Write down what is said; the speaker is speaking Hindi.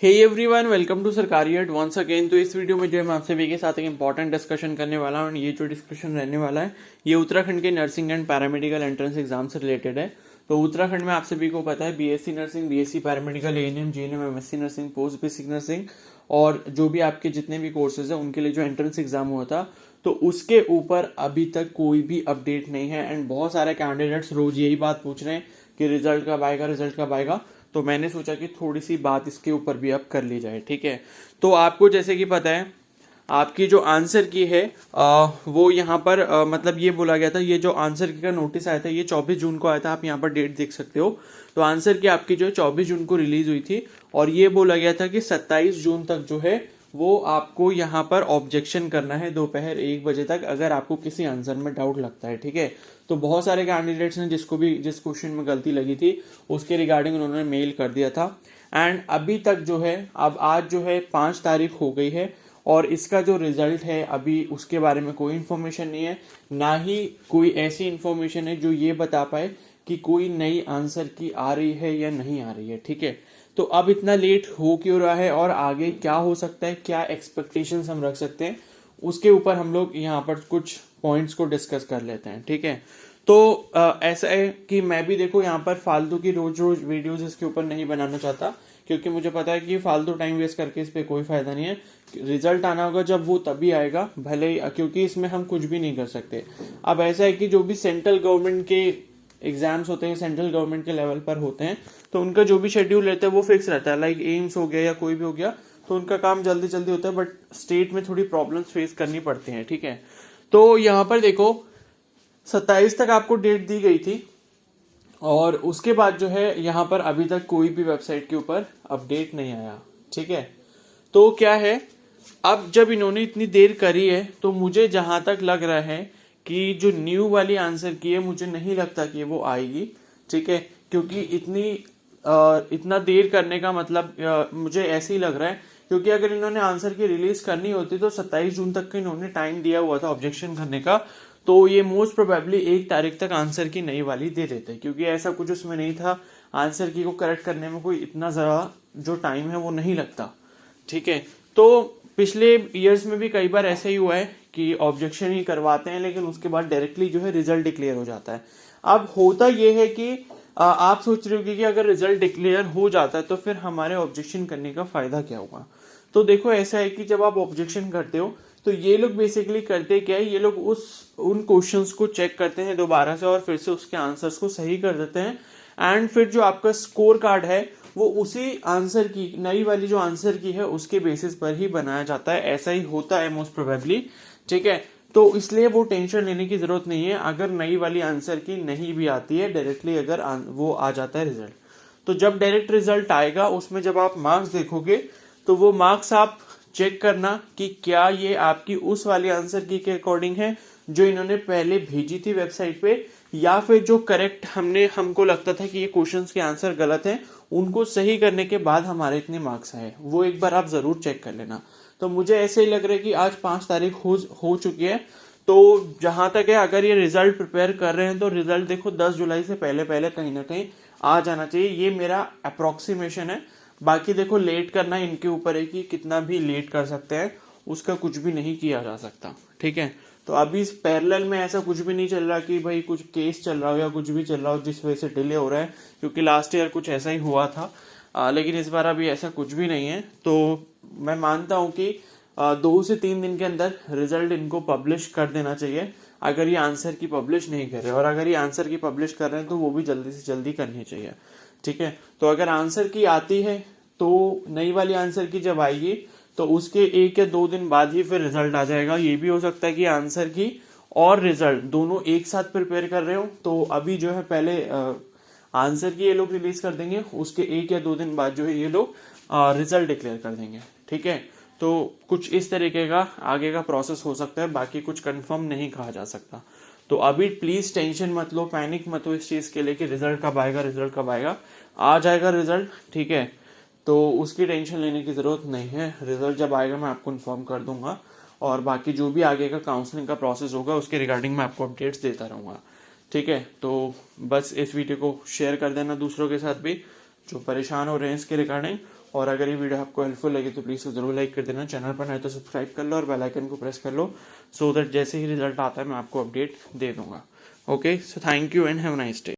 हे एवरीवन, वेलकम टू सरकारी एड वंस अगेन। तो इस वीडियो में जो है मैं आप सभी के साथ एक इंपॉर्टेंट डिस्कशन करने वाला हूँ। ये जो डिस्कशन रहने वाला है ये उत्तराखंड के nursing and paramedical entrance exam से रिलेटेड है। तो उत्तराखंड में आप सभी को पता है BSc nursing, BSc paramedical, ANM, GNM, MSc nursing, post basic nursing और जो भी आपके जितने भी कोर्सेज है उनके लिए जो एंट्रेंस एग्जाम हुआ था तो उसके ऊपर अभी तक कोई भी अपडेट नहीं है। एंड बहुत सारे कैंडिडेट्स रोज यही बात पूछ रहे हैं कि रिजल्ट कब आएगा, रिजल्ट कब आएगा। तो मैंने सोचा कि थोड़ी सी बात इसके ऊपर भी अब कर ली जाए, ठीक है। तो आपको जैसे कि पता है आपकी जो आंसर की है वो यहाँ पर मतलब ये बोला गया था, ये जो आंसर की का नोटिस आया था ये 24 जून को आया था। आप यहाँ पर डेट देख सकते हो। तो आंसर की आपकी जो है 24 जून को रिलीज हुई थी और ये बोला गया था कि 27 जून तक जो है वो आपको यहाँ पर ऑब्जेक्शन करना है दोपहर 1 बजे तक, अगर आपको किसी आंसर में डाउट लगता है, ठीक है। तो बहुत सारे कैंडिडेट्स ने जिसको भी जिस क्वेश्चन में गलती लगी थी उसके रिगार्डिंग उन्होंने मेल कर दिया था। एंड अभी तक जो है अब आज जो है 5 तारीख हो गई है और इसका जो रिजल्ट है अभी उसके बारे में कोई इन्फॉर्मेशन नहीं है, ना ही कोई ऐसी इन्फॉर्मेशन है जो ये बता पाए कि कोई नई आंसर की आ रही है या नहीं आ रही है, ठीक है। तो अब इतना लेट हो क्यों रहा है और आगे क्या हो सकता है, क्या एक्सपेक्टेशंस हम रख सकते हैं, उसके ऊपर हम लोग यहाँ पर कुछ पॉइंट्स को डिस्कस कर लेते हैं, ठीक है। तो ऐसा है कि मैं भी देखो यहाँ पर फालतू की रोज रोज वीडियोस इसके ऊपर नहीं बनाना चाहता, क्योंकि मुझे पता है कि फालतू टाइम वेस्ट करके इस पे कोई फायदा नहीं है। रिजल्ट आना होगा जब वो तभी आएगा, भले ही, क्योंकि इसमें हम कुछ भी नहीं कर सकते। अब ऐसा है कि जो भी सेंट्रल गवर्नमेंट के एग्जाम्स होते हैं, सेंट्रल गवर्नमेंट के लेवल पर होते हैं, तो उनका जो भी शेड्यूल रहता है वो फिक्स रहता है। लाइक एम्स हो गया या कोई भी हो गया, तो उनका काम जल्दी जल्दी होता है, बट स्टेट में थोड़ी प्रॉब्लम्स फेस करनी पड़ती हैं, ठीक है। तो यहाँ पर देखो 27 तक आपको डेट दी गई थी और उसके बाद जो है यहाँ पर अभी तक कोई भी वेबसाइट के ऊपर अपडेट नहीं आया, ठीक है। तो क्या है, अब जब इन्होंने इतनी देर करी है तो मुझे जहां तक लग रहा है कि जो न्यू वाली आंसर की है मुझे नहीं लगता कि वो आएगी, ठीक है। क्योंकि इतना देर करने का मतलब मुझे ऐसे ही लग रहा है, क्योंकि अगर इन्होंने आंसर की रिलीज करनी होती तो 27 जून तक का इन्होंने टाइम दिया हुआ था ऑब्जेक्शन करने का, तो ये मोस्ट प्रोबेबली 1 तारीख तक आंसर की नई वाली दे देते, क्योंकि ऐसा कुछ उसमें नहीं था। आंसर की को करेक्ट करने में कोई इतना ज्यादा जो टाइम है वो नहीं लगता, ठीक है। तो पिछले ईयर्स में भी कई बार ऐसा ही हुआ है कि ऑब्जेक्शन ही करवाते हैं लेकिन उसके बाद डायरेक्टली जो है रिजल्ट डिक्लेयर हो जाता है। अब होता यह है कि आप सोच रहे होगी कि अगर रिजल्ट डिक्लेयर हो जाता है तो फिर हमारे ऑब्जेक्शन करने का फायदा क्या होगा। तो देखो ऐसा है कि जब आप ऑब्जेक्शन करते हो तो ये लोग बेसिकली करते क्या है, ये लोग उन क्वेश्चंस को चेक करते हैं दोबारा से और फिर से उसके आंसर्स को सही कर देते हैं। एंड फिर जो आपका स्कोर कार्ड है वो उसी आंसर की, नई वाली जो आंसर की है उसके बेसिस पर ही बनाया जाता है। ऐसा ही होता है मोस्ट प्रोबेबली, ठीक है। तो इसलिए वो टेंशन लेने की जरूरत नहीं है अगर नई वाली आंसर की नहीं भी आती है, डायरेक्टली अगर वो आ जाता है रिजल्ट। तो जब डायरेक्ट रिजल्ट आएगा उसमें जब आप मार्क्स देखोगे तो वो मार्क्स आप चेक करना कि क्या ये आपकी उस वाली आंसर की के अकॉर्डिंग है जो इन्होंने पहले भेजी थी वेबसाइट पे, या फिर जो करेक्ट हमको लगता था कि ये क्वेश्चंस के आंसर गलत हैं उनको सही करने के बाद हमारे इतने मार्क्स आए, वो एक बार आप जरूर चेक कर लेना। तो मुझे ऐसे ही लग रहा है कि आज 5 तारीख हो चुकी है। तो जहां तक है अगर ये रिजल्ट प्रिपेयर कर रहे हैं तो रिजल्ट देखो 10 जुलाई से पहले पहले कहीं ना कहीं आ जाना चाहिए, ये मेरा अप्रोक्सीमेशन है। बाकी देखो लेट करना इनके ऊपर है कि कितना भी लेट कर सकते हैं, उसका कुछ भी नहीं किया जा सकता, ठीक है। तो अभी इस पैरेलल में ऐसा कुछ भी नहीं चल रहा कि भाई कुछ केस चल रहा हो या कुछ भी चल रहा हो जिस वजह से डिले हो रहा है, क्योंकि लास्ट ईयर कुछ ऐसा ही हुआ था। लेकिन इस बार अभी ऐसा कुछ भी नहीं है। तो मैं मानता हूं कि 2 से 3 दिन के अंदर रिजल्ट इनको पब्लिश कर देना चाहिए अगर ये आंसर की पब्लिश नहीं कर रहे, और अगर ये आंसर की पब्लिश कर रहे हैं तो वो भी जल्दी से जल्दी करनी चाहिए, ठीक है। तो अगर आंसर की आती है तो नई वाली आंसर की जब आएगी तो उसके 1 या 2 दिन बाद ही फिर रिजल्ट आ जाएगा। ये भी हो सकता है कि आंसर की और रिजल्ट दोनों एक साथ प्रिपेयर कर रहे हो, तो अभी जो है पहले आंसर की ये लोग रिलीज कर देंगे, उसके 1 या 2 दिन बाद जो है ये लोग रिजल्ट डिक्लेयर कर देंगे, ठीक है। तो कुछ इस तरीके का आगे का प्रोसेस हो सकता है, बाकी कुछ कंफर्म नहीं कहा जा सकता। तो अभी प्लीज टेंशन मत लो, पैनिक मत हो इस चीज के लिए कि रिजल्ट कब आएगा, रिजल्ट कब आएगा। आ जाएगा रिजल्ट, ठीक है। तो उसकी टेंशन लेने की जरूरत नहीं है, रिजल्ट जब आएगा मैं आपको इन्फॉर्म कर दूंगा और बाकी जो भी आगे का काउंसलिंग का प्रोसेस होगा उसके रिगार्डिंग मैं आपको अपडेट्स देता रहूंगा, ठीक है। तो बस इस वीडियो को शेयर कर देना दूसरों के साथ भी जो परेशान हो रहे हैं इसके रिगार्डिंग, और अगर ये वीडियो आपको हेल्पफुल लगे तो प्लीज़ ज़रूर लाइक कर देना, चैनल पर नहीं तो सब्सक्राइब कर लो और बेल आइकन को प्रेस कर लो, सो दैट जैसे ही रिजल्ट आता है मैं आपको अपडेट दे दूंगा। Okay, so thank you and have a nice day.